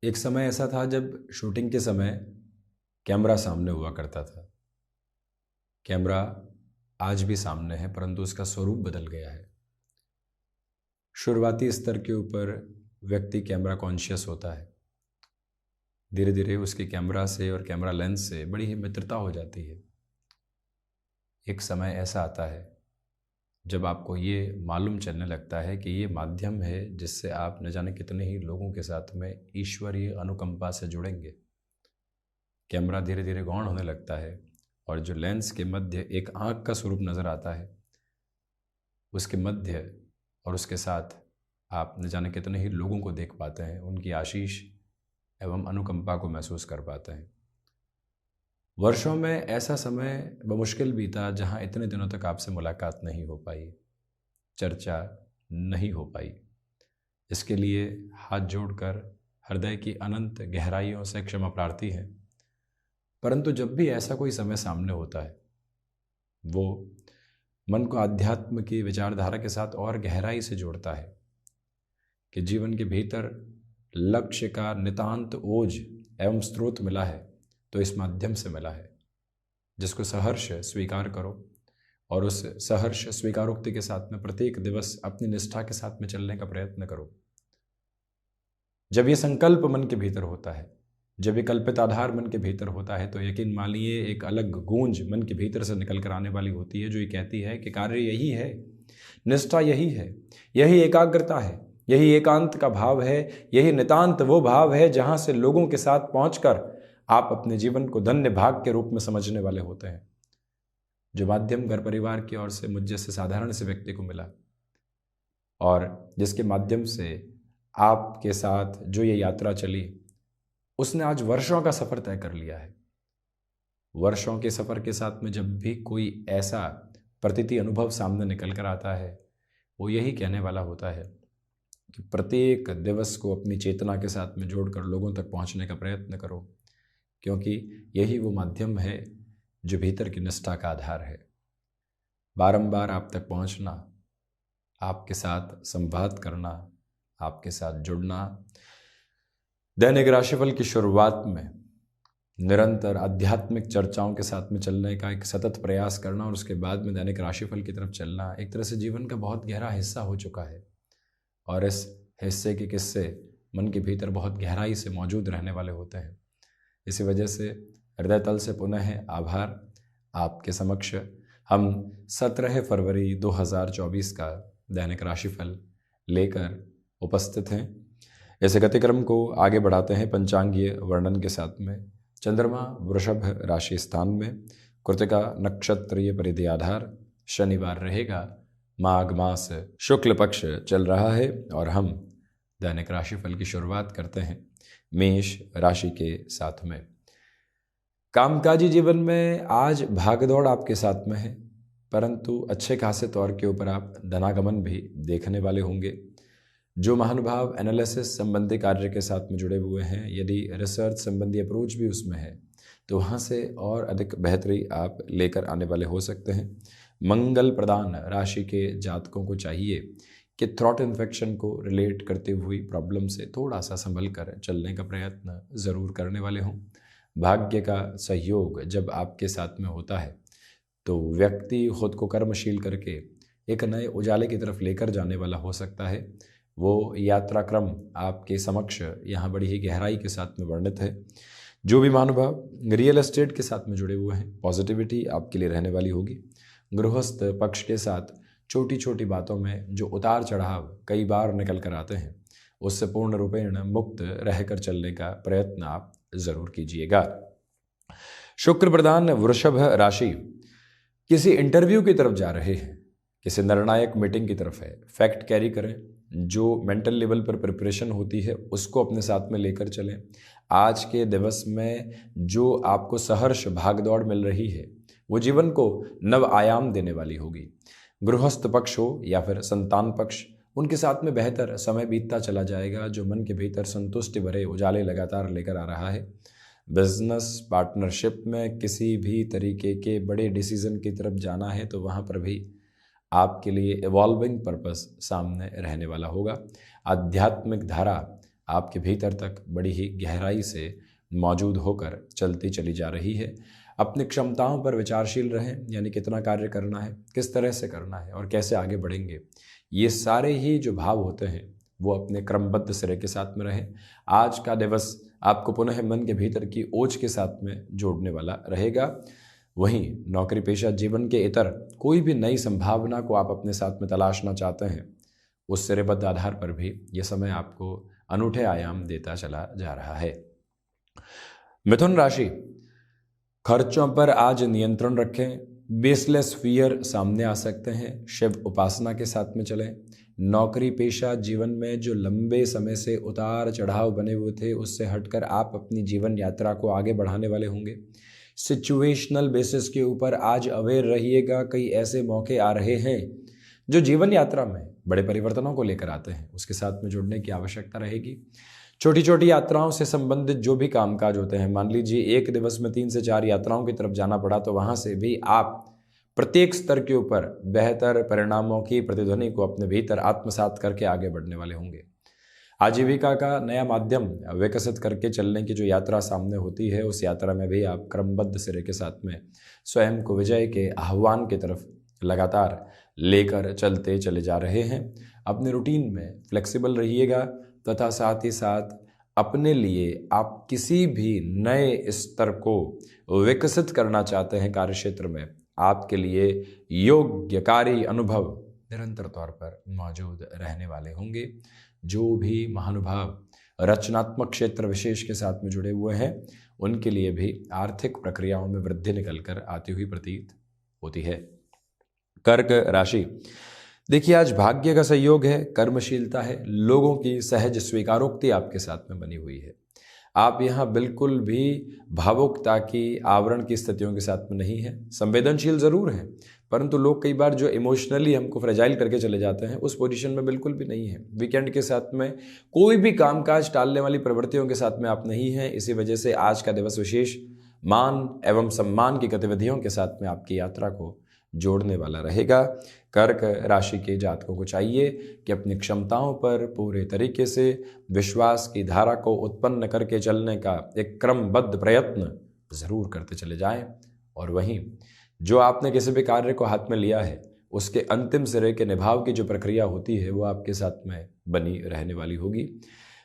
एक समय ऐसा था जब शूटिंग के समय कैमरा सामने हुआ करता था। कैमरा आज भी सामने है, परंतु उसका स्वरूप बदल गया है। शुरुआती स्तर के ऊपर व्यक्ति कैमरा कॉन्शियस होता है। धीरे धीरे उसकी कैमरा से और कैमरा लेंस से बड़ी ही मित्रता हो जाती है। एक समय ऐसा आता है जब आपको ये मालूम चलने लगता है कि ये माध्यम है जिससे आप न जाने कितने ही लोगों के साथ में ईश्वरीय अनुकंपा से जुड़ेंगे। कैमरा धीरे धीरे गौण होने लगता है और जो लेंस के मध्य एक आँख का स्वरूप नज़र आता है, उसके मध्य और उसके साथ आप न जाने कितने ही लोगों को देख पाते हैं, उनकी आशीष एवं अनुकंपा को महसूस कर पाते हैं। वर्षों में ऐसा समय बमुश्किल बीता जहाँ इतने दिनों तक आपसे मुलाकात नहीं हो पाई, चर्चा नहीं हो पाई। इसके लिए हाथ जोड़कर हृदय की अनंत गहराइयों से क्षमा प्रार्थी हैं। परंतु जब भी ऐसा कोई समय सामने होता है, वो मन को अध्यात्म की विचारधारा के साथ और गहराई से जोड़ता है कि जीवन के भीतर लक्ष्य का नितांत ओज एवं स्रोत मिला है तो इस माध्यम से मिला है, जिसको सहर्ष स्वीकार करो और उस सहर्ष स्वीकारोक्ति के साथ में प्रत्येक दिवस अपनी निष्ठा के साथ में चलने का प्रयत्न करो। जब ये संकल्प मन के भीतर होता है, जब ये कल्पित आधार मन के भीतर होता है, तो यकीन मानिए एक अलग गूंज मन के भीतर से निकल कर आने वाली होती है, जो ये कहती है कि कार्य यही है, निष्ठा यही है, यही एकाग्रता है, यही एकांत का भाव है, यही नितांत वो भाव है जहाँ से लोगों के साथ पहुँचकर आप अपने जीवन को धन्य भाग के रूप में समझने वाले होते हैं। जो माध्यम घर परिवार की ओर से मुझ जैसे साधारण से व्यक्ति को मिला और जिसके माध्यम से आपके साथ जो ये यात्रा चली, उसने आज वर्षों का सफ़र तय कर लिया है। वर्षों के सफ़र के साथ में जब भी कोई ऐसा प्रतीति अनुभव सामने निकल कर आता है, वो यही कहने वाला होता है कि प्रत्येक दिवस को अपनी चेतना के साथ में जोड़कर लोगों तक पहुंचने का प्रयत्न करो, क्योंकि यही वो माध्यम है जो भीतर की निष्ठा का आधार है। बारंबार आप तक पहुंचना, आपके साथ संवाद करना, आपके साथ जुड़ना, दैनिक राशिफल की शुरुआत में निरंतर आध्यात्मिक चर्चाओं के साथ में चलने का एक सतत प्रयास करना और उसके बाद में दैनिक राशिफल की तरफ चलना एक तरह से जीवन का बहुत गहरा हिस्सा हो चुका है और इस हिस्से के किस्से मन के भीतर बहुत गहराई से मौजूद रहने वाले होते हैं। इसी वजह से हृदय तल से पुनः आभार आपके समक्ष हम 17 फरवरी 2024 का दैनिक राशिफल लेकर उपस्थित हैं। इस गतिक्रम को आगे बढ़ाते हैं पंचांगीय वर्णन के साथ में। चंद्रमा वृषभ राशि स्थान में, कृतिका नक्षत्रीय परिधि आधार, शनिवार रहेगा, माघ मास शुक्ल पक्ष चल रहा है और हम दैनिक राशिफल की शुरुआत करते हैं मेष राशि के साथ में। कामकाजी जीवन में आज भागदौड़ आपके साथ में है, परंतु अच्छे खासे तौर के ऊपर आप धनागमन भी देखने वाले होंगे। जो महानुभाव एनालिसिस संबंधी कार्य के साथ में जुड़े हुए हैं, यदि रिसर्च संबंधी अप्रोच भी उसमें है तो वहाँ से और अधिक बेहतरी आप लेकर आने वाले हो सकते हैं। मंगल प्रदान राशि के जातकों को चाहिए कि थ्रॉट इन्फेक्शन को रिलेट करते हुई प्रॉब्लम से थोड़ा सा संभल कर चलने का प्रयत्न ज़रूर करने वाले हों। भाग्य का सहयोग जब आपके साथ में होता है तो व्यक्ति खुद को कर्मशील करके एक नए उजाले की तरफ लेकर जाने वाला हो सकता है। वो यात्रा क्रम आपके समक्ष यहाँ बड़ी ही गहराई के साथ में वर्णित है। जो भी महानुभाव रियल एस्टेट के साथ में जुड़े हुए हैं, पॉजिटिविटी आपके लिए रहने वाली होगी। गृहस्थ पक्ष के साथ छोटी छोटी बातों में जो उतार चढ़ाव कई बार निकल कर आते हैं, उससे पूर्ण रूपेण मुक्त रहकर चलने का प्रयत्न आप जरूर कीजिएगा। शुक्र प्रधान वृषभ राशि किसी इंटरव्यू की तरफ जा रहे हैं, किसी निर्णायक मीटिंग की तरफ है, फैक्ट कैरी करें। जो मेंटल लेवल पर प्रिपरेशन होती है उसको अपने साथ में लेकर चलें। आज के दिवस में जो आपको सहर्ष भागदौड़ मिल रही है वो जीवन को नव आयाम देने वाली होगी। गृहस्थ पक्ष हो या फिर संतान पक्ष, उनके साथ में बेहतर समय बीतता चला जाएगा, जो मन के भीतर संतुष्टि भरे उजाले लगातार लेकर आ रहा है। बिजनेस पार्टनरशिप में किसी भी तरीके के बड़े डिसीजन की तरफ जाना है तो वहाँ पर भी आपके लिए इवॉल्विंग पर्पस सामने रहने वाला होगा। आध्यात्मिक धारा आपके भीतर तक बड़ी ही गहराई से मौजूद होकर चलती चली जा रही है। अपनी क्षमताओं पर विचारशील रहें, यानी कितना कार्य करना है, किस तरह से करना है और कैसे आगे बढ़ेंगे। ये सारे ही जो भाव होते हैं वो अपने क्रमबद्ध सिरे के साथ में रहें। आज का दिवस आपको पुनः मन के भीतर की ओज के साथ में जोड़ने वाला रहेगा। वहीं नौकरी पेशा जीवन के इतर कोई भी नई संभावना को आप अपने साथ में तलाशना चाहते हैं, उस सिरेबद्ध आधार पर भी ये समय आपको अनूठे आयाम देता चला जा रहा है। मिथुन राशि, खर्चों पर आज नियंत्रण रखें। बेसलेस फियर सामने आ सकते हैं, शिव उपासना के साथ में चलें। नौकरी पेशा जीवन में जो लंबे समय से उतार चढ़ाव बने हुए थे, उससे हटकर आप अपनी जीवन यात्रा को आगे बढ़ाने वाले होंगे। सिचुएशनल बेसिस के ऊपर आज अवेयर रहिएगा। कई ऐसे मौके आ रहे हैं जो जीवन यात्रा में बड़े परिवर्तनों को लेकर आते हैं, उसके साथ में जुड़ने की आवश्यकता रहेगी। छोटी छोटी यात्राओं से संबंधित जो भी कामकाज होते हैं, मान लीजिए एक दिवस में 3 से 4 यात्राओं की तरफ जाना पड़ा, तो वहां से भी आप प्रत्येक स्तर के ऊपर बेहतर परिणामों की प्रतिध्वनि को अपने भीतर आत्मसात करके आगे बढ़ने वाले होंगे। आजीविका का नया माध्यम विकसित करके चलने की जो यात्रा सामने होती है, उस यात्रा में भी आप क्रमबद्ध सिरे के साथ में स्वयं को विजय के आह्वान की तरफ लगातार लेकर चलते चले जा रहे हैं। अपने रूटीन में फ्लेक्सिबल रहिएगा तथा साथ ही साथ अपने लिए आप किसी भी नए स्तर को विकसित करना चाहते हैं कार्यक्षेत्र में, आपके लिए योग्यकारी अनुभव निरंतर तौर पर मौजूद रहने वाले होंगे। जो भी महानुभाव रचनात्मक क्षेत्र विशेष के साथ में जुड़े हुए हैं, उनके लिए भी आर्थिक प्रक्रियाओं में वृद्धि निकलकर आती हुई प्रतीत होती है। कर्क राशि, देखिए आज भाग्य का सहयोग है, कर्मशीलता है, लोगों की सहज स्वीकारोक्ति आपके साथ में बनी हुई है। आप यहाँ बिल्कुल भी भावुकता की आवरण की स्थितियों के साथ में नहीं है। संवेदनशील जरूर हैं, परंतु लोग कई बार जो इमोशनली हमको फ्रेजाइल करके चले जाते हैं, उस पोजीशन में बिल्कुल भी नहीं है। वीकेंड के साथ में कोई भी कामकाज टालने वाली प्रवृत्तियों के साथ में आप नहीं हैं। इसी वजह से आज का दिवस विशेष मान एवं सम्मान की गतिविधियों के साथ में आपकी यात्रा को जोड़ने वाला रहेगा। कर्क राशि के जातकों को चाहिए कि अपनी क्षमताओं पर पूरे तरीके से विश्वास की धारा को उत्पन्न करके चलने का एक क्रमबद्ध प्रयत्न जरूर करते चले जाएं। और वहीं जो आपने किसी भी कार्य को हाथ में लिया है, उसके अंतिम सिरे के निभाव की जो प्रक्रिया होती है, वो आपके साथ में बनी रहने वाली होगी।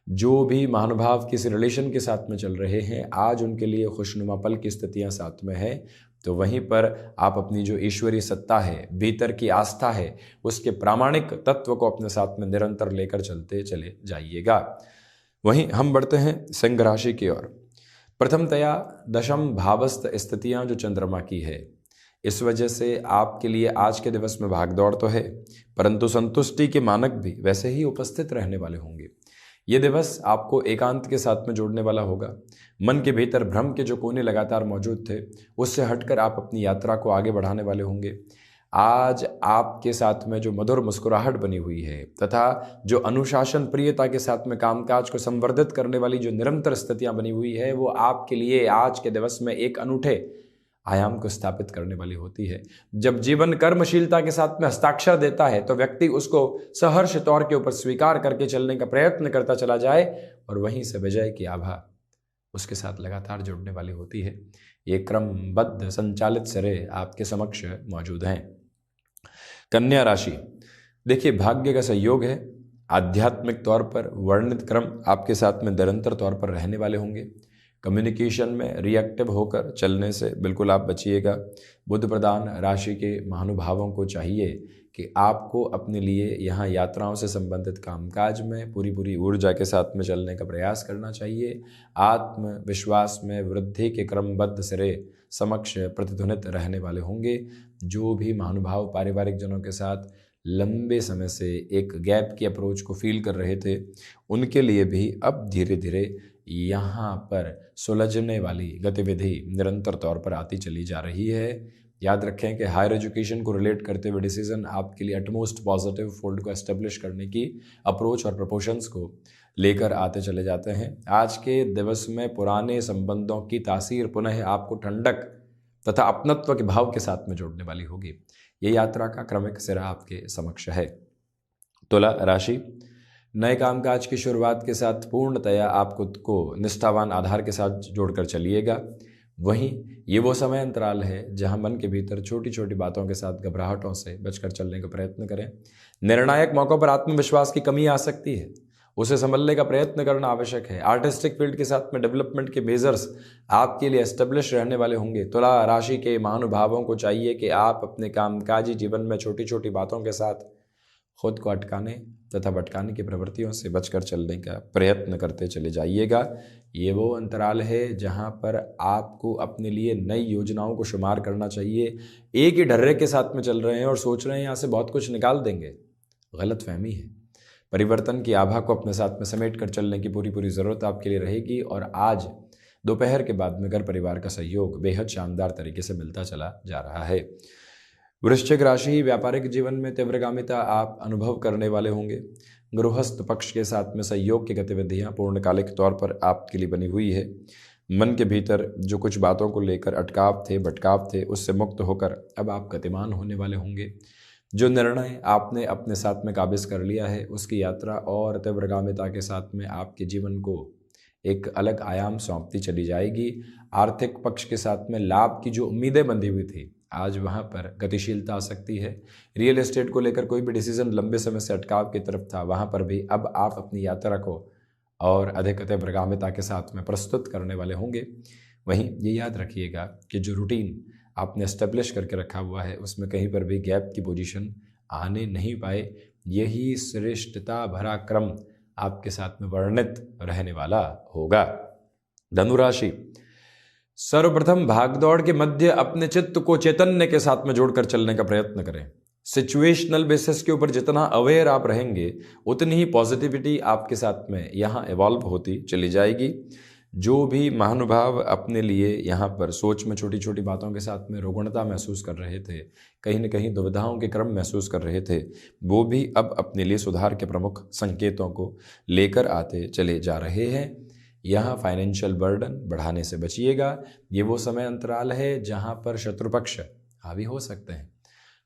जो भी महानुभाव किसी रिलेशन के साथ में चल रहे हैं, आज उनके लिए खुशनुमा पल की स्थितियां साथ में है, तो वहीं पर आप अपनी जो ईश्वरीय सत्ता है, भीतर की आस्था है, उसके प्रामाणिक तत्व को अपने साथ में निरंतर लेकर चलते चले जाइएगा। वहीं हम बढ़ते हैं सिंह राशि की ओर। प्रथमतया दशम भावस्थ स्थितियां जो चंद्रमा की है, इस वजह से आपके लिए आज के दिवस में भागदौड़ तो है, परंतु संतुष्टि के मानक भी वैसे ही उपस्थित रहने वाले होंगे। ये दिवस आपको एकांत के साथ में जोड़ने वाला होगा। मन के भीतर भ्रम के जो कोने लगातार मौजूद थे, उससे हटकर आप अपनी यात्रा को आगे बढ़ाने वाले होंगे। आज आपके साथ में जो मधुर मुस्कुराहट बनी हुई है तथा जो अनुशासन प्रियता के साथ में कामकाज को संवर्धित करने वाली जो निरंतर स्थितियां बनी हुई है, वो आपके लिए आज के दिवस में एक अनूठे आयाम को स्थापित करने वाली होती है। जब जीवन कर्मशीलता के साथ में हस्ताक्षर देता है, तो व्यक्ति उसको सहर्ष तौर के ऊपर स्वीकार करके चलने का प्रयत्न करता चला जाए और वहीं से विजय की आभा उसके साथ लगातार जुड़ने वाली होती है। ये क्रमबद्ध संचालित सिरे आपके समक्ष मौजूद हैं। कन्या राशि, देखिए भाग्य का सहयोग है। आध्यात्मिक तौर पर वर्णित क्रम आपके साथ में निरंतर तौर पर रहने वाले होंगे। कम्युनिकेशन में रिएक्टिव होकर चलने से बिल्कुल आप बचिएगा। बुध प्रधान राशि के महानुभावों को चाहिए कि आपको अपने लिए यहाँ यात्राओं से संबंधित कामकाज में पूरी ऊर्जा के साथ में चलने का प्रयास करना चाहिए। आत्मविश्वास में वृद्धि के क्रमबद्ध सिरे समक्ष प्रतिध्वनित रहने वाले होंगे। जो भी महानुभाव पारिवारिक जनों के साथ लंबे समय से एक गैप की अप्रोच को फील कर रहे थे, उनके लिए भी अब धीरे धीरे यहाँ पर सुलझने वाली गतिविधि निरंतर तौर पर आती चली जा रही है। याद रखें कि हायर एजुकेशन को रिलेट करते हुए डिसीजन आपके लिए अटमोस्ट पॉजिटिव फोल्ड को एस्टेब्लिश करने की अप्रोच और प्रपोशंस को लेकर आते चले जाते हैं। आज के दिवस में पुराने संबंधों की तासीर पुनः आपको ठंडक तथा अपनत्व के भाव के साथ में जोड़ने वाली होगी। ये यात्रा का क्रमिक सिरा आपके समक्ष है। तुला राशि, नए कामकाज की शुरुआत के साथ पूर्णतया आप खुद को निष्ठावान आधार के साथ जोड़कर चलिएगा। वहीं ये वो समय अंतराल है जहां मन के भीतर छोटी छोटी बातों के साथ घबराहटों से बचकर चलने का प्रयत्न करें। निर्णायक मौक़ों पर आत्मविश्वास की कमी आ सकती है, उसे संभलने का प्रयत्न करना आवश्यक है। आर्टिस्टिक फील्ड के साथ में डेवलपमेंट के मेजर्स आपके लिए एस्टेब्लिश रहने वाले होंगे। तुला राशि के महानुभावों को चाहिए कि आप अपने कामकाजी जीवन में छोटी छोटी बातों के साथ खुद को अटकाने तथा भटकाने की प्रवृत्तियों से बचकर चलने का प्रयत्न करते चले जाइएगा। ये वो अंतराल है जहां पर आपको अपने लिए नई योजनाओं को शुमार करना चाहिए। एक ही ढर्रे के साथ में चल रहे हैं और सोच रहे हैं यहाँ से बहुत कुछ निकाल देंगे, गलत फहमी है। परिवर्तन की आभा को अपने साथ में समेट कर चलने की पूरी ज़रूरत आपके लिए रहेगी। और आज दोपहर के बाद में घर परिवार का सहयोग बेहद शानदार तरीके से मिलता चला जा रहा है। वृश्चिक राशि, व्यापारिक जीवन में तीव्रगामिता आप अनुभव करने वाले होंगे। गृहस्थ पक्ष के साथ में सहयोग की गतिविधियां पूर्णकालिक तौर पर आपके लिए बनी हुई है। मन के भीतर जो कुछ बातों को लेकर अटकाव थे, भटकाव थे, उससे मुक्त होकर अब आप गतिमान होने वाले होंगे। जो निर्णय आपने अपने साथ में काबिज कर लिया है, उसकी यात्रा और तीव्रगामिता के साथ में आपके जीवन को एक अलग आयाम सौंपती चली जाएगी। आर्थिक पक्ष के साथ में लाभ की जो उम्मीदें बंधी हुई थी, आज वहाँ पर गतिशीलता आ सकती है। रियल एस्टेट को लेकर कोई भी डिसीजन लंबे समय से अटकाव की तरफ था, वहाँ पर भी अब आप अपनी यात्रा को और अधिक तीव्रगामिता के साथ में प्रस्तुत करने वाले होंगे। वहीं ये याद रखिएगा कि जो रूटीन आपने एस्टेब्लिश करके रखा हुआ है, उसमें कहीं पर भी गैप की पोजीशन आने नहीं पाए। यही श्रेष्ठता भरा क्रम आपके साथ में वर्णित रहने वाला होगा। धनुराशि, सर्वप्रथम भागदौड़ के मध्य अपने चित्त को चैतन्य के साथ में जोड़कर चलने का प्रयत्न करें। सिचुएशनल बेसिस के ऊपर जितना अवेयर आप रहेंगे, उतनी ही पॉजिटिविटी आपके साथ में यहाँ इवॉल्व होती चली जाएगी। जो भी महानुभाव अपने लिए यहाँ पर सोच में छोटी छोटी बातों के साथ में रोगणता महसूस कर रहे थे, कहीं न कहीं दुविधाओं के क्रम महसूस कर रहे थे, वो भी अब अपने लिए सुधार के प्रमुख संकेतों को लेकर आते चले जा रहे हैं। यहाँ फाइनेंशियल बर्डन बढ़ाने से बचिएगा। ये वो समय अंतराल है जहाँ पर शत्रुपक्ष हावी हो सकते हैं।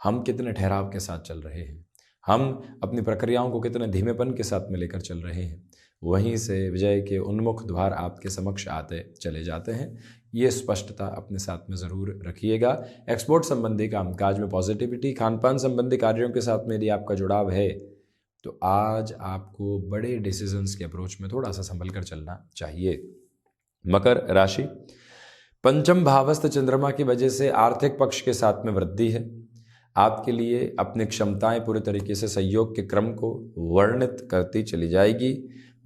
हम कितने ठहराव के साथ चल रहे हैं, हम अपनी प्रक्रियाओं को कितने धीमेपन के साथ में लेकर चल रहे हैं, वहीं से विजय के उन्मुख द्वार आपके समक्ष आते चले जाते हैं। ये स्पष्टता अपने साथ में ज़रूर रखिएगा। एक्सपोर्ट संबंधी कामकाज में पॉजिटिविटी, खान पान संबंधी कार्यों के साथ में यदि आपका जुड़ाव है तो आज आपको बड़े डिसीजंस के अप्रोच में थोड़ा सा संभल कर चलना चाहिए। मकर राशि, पंचम भावस्थ चंद्रमा की वजह से आर्थिक पक्ष के साथ में वृद्धि है। आपके लिए अपनी क्षमताएं पूरे तरीके से सहयोग के क्रम को वर्णित करती चली जाएगी।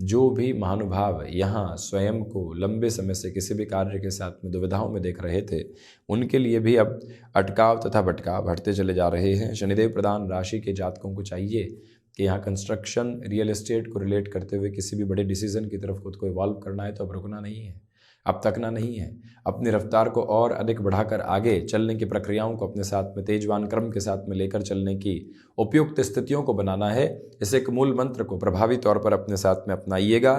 जो भी महानुभाव यहाँ स्वयं को लंबे समय से किसी भी कार्य के साथ में दुविधाओं में देख रहे थे, उनके लिए भी अब अटकाव तथा भटकाव हटते चले जा रहे हैं। शनिदेव प्रधान राशि के जातकों को चाहिए कि यहाँ कंस्ट्रक्शन, रियल एस्टेट को रिलेट करते हुए किसी भी बड़े डिसीजन की तरफ खुद को इवॉल्व करना है तो अब रुकना नहीं है, अब तकना नहीं है। अपनी रफ्तार को और अधिक बढ़ाकर आगे चलने की प्रक्रियाओं को अपने साथ में तेजवान क्रम के साथ में लेकर चलने की उपयुक्त स्थितियों को बनाना है। इस एक मूल मंत्र को प्रभावी तौर पर अपने साथ में अपनाइएगा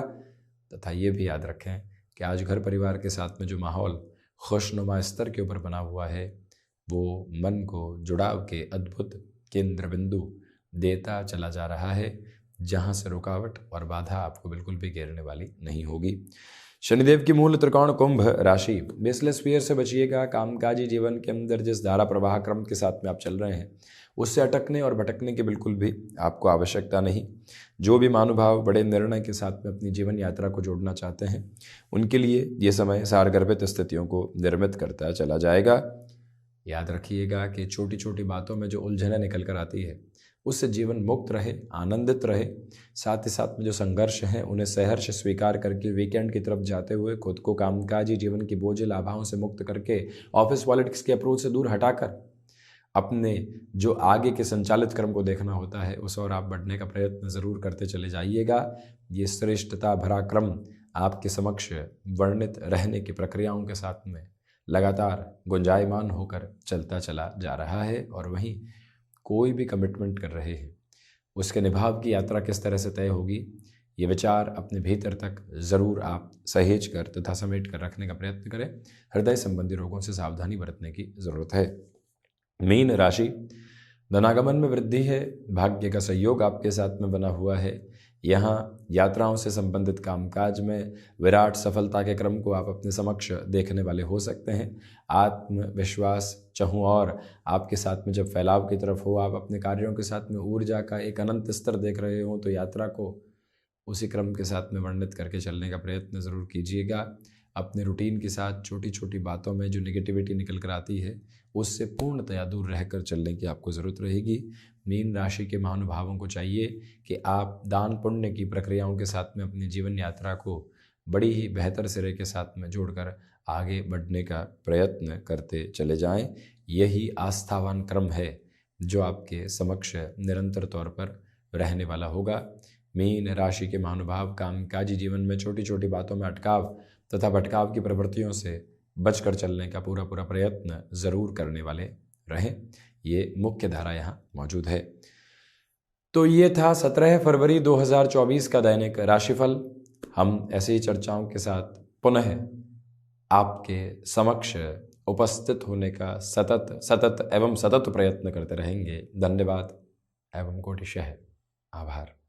तथा ये भी याद रखें कि आज घर परिवार के साथ में जो माहौल खुशनुमा स्तर के ऊपर बना हुआ है, वो मन को जुड़ाव के अद्भुत केंद्र बिंदु देता चला जा रहा है, जहाँ से रुकावट और बाधा आपको बिल्कुल भी घेरने वाली नहीं होगी। शनिदेव की मूल त्रिकोण कुंभ राशि, बेसलेस फियर से बचिएगा। कामकाजी जीवन के अंदर जिस धारा प्रवाह क्रम के साथ में आप चल रहे हैं, उससे अटकने और भटकने की बिल्कुल भी आपको आवश्यकता नहीं। जो भी महानुभाव बड़े निर्णय के साथ में अपनी जीवन यात्रा को जोड़ना चाहते हैं, उनके लिए ये समय सारगर्भित स्थितियों को निर्मित करता चला जाएगा। याद रखिएगा कि छोटी छोटी बातों में जो उलझनें निकल कर आती है, उससे जीवन मुक्त रहे, आनंदित रहे। साथ ही साथ में जो संघर्ष हैं, उन्हें सहर्ष स्वीकार करके वीकेंड की तरफ जाते हुए खुद को कामकाजी जीवन की बोझिल आभाओं से मुक्त करके ऑफिस पॉलिटिक्स के अप्रोच से दूर हटाकर अपने जो आगे के संचालित क्रम को देखना होता है, उस और आप बढ़ने का प्रयत्न ज़रूर करते चले जाइएगा। ये श्रेष्ठता भरा क्रम आपके समक्ष वर्णित रहने की प्रक्रियाओं के साथ में लगातार गुंजायमान होकर चलता चला जा रहा है। और वहीं कोई भी कमिटमेंट कर रहे हैं, उसके निभाव की यात्रा किस तरह से तय होगी, ये विचार अपने भीतर तक ज़रूर आप सहेज कर तथा समेट कर रखने का प्रयत्न करें। हृदय संबंधी रोगों से सावधानी बरतने की ज़रूरत है। मीन राशि, धनागमन में वृद्धि है। भाग्य का सहयोग आपके साथ में बना हुआ है। यहाँ यात्राओं से संबंधित कामकाज में विराट सफलता के क्रम को आप अपने समक्ष देखने वाले हो सकते हैं। आत्मविश्वास चाहूँ और आपके साथ में जब फैलाव की तरफ हो, आप अपने कार्यों के साथ में ऊर्जा का एक अनंत स्तर देख रहे हो, तो यात्रा को उसी क्रम के साथ में वर्णित करके चलने का प्रयत्न ज़रूर कीजिएगा। अपने रूटीन के साथ छोटी छोटी बातों में जो नेगेटिविटी निकल कर आती है उससे पूर्णतया दूर रहकर चलने की आपको ज़रूरत रहेगी। मीन राशि के महानुभावों को चाहिए कि आप दान पुण्य की प्रक्रियाओं के साथ में अपनी जीवन यात्रा को बड़ी ही बेहतर सिरे के साथ में जोड़कर आगे बढ़ने का प्रयत्न करते चले जाएं। यही आस्थावान क्रम है जो आपके समक्ष निरंतर तौर पर रहने वाला होगा। मीन राशि के महानुभाव कामकाजी जीवन में छोटी छोटी बातों में अटकाव तथा भटकाव की प्रवृत्तियों से बचकर चलने का पूरा प्रयत्न ज़रूर करने वाले रहें। ये मुख्य धारा यहाँ मौजूद है। तो ये था 17 फरवरी 2024 का दैनिक राशिफल। हम ऐसे ही चर्चाओं के साथ पुनः आपके समक्ष उपस्थित होने का सतत प्रयत्न करते रहेंगे। धन्यवाद एवं कोटिशः आभार।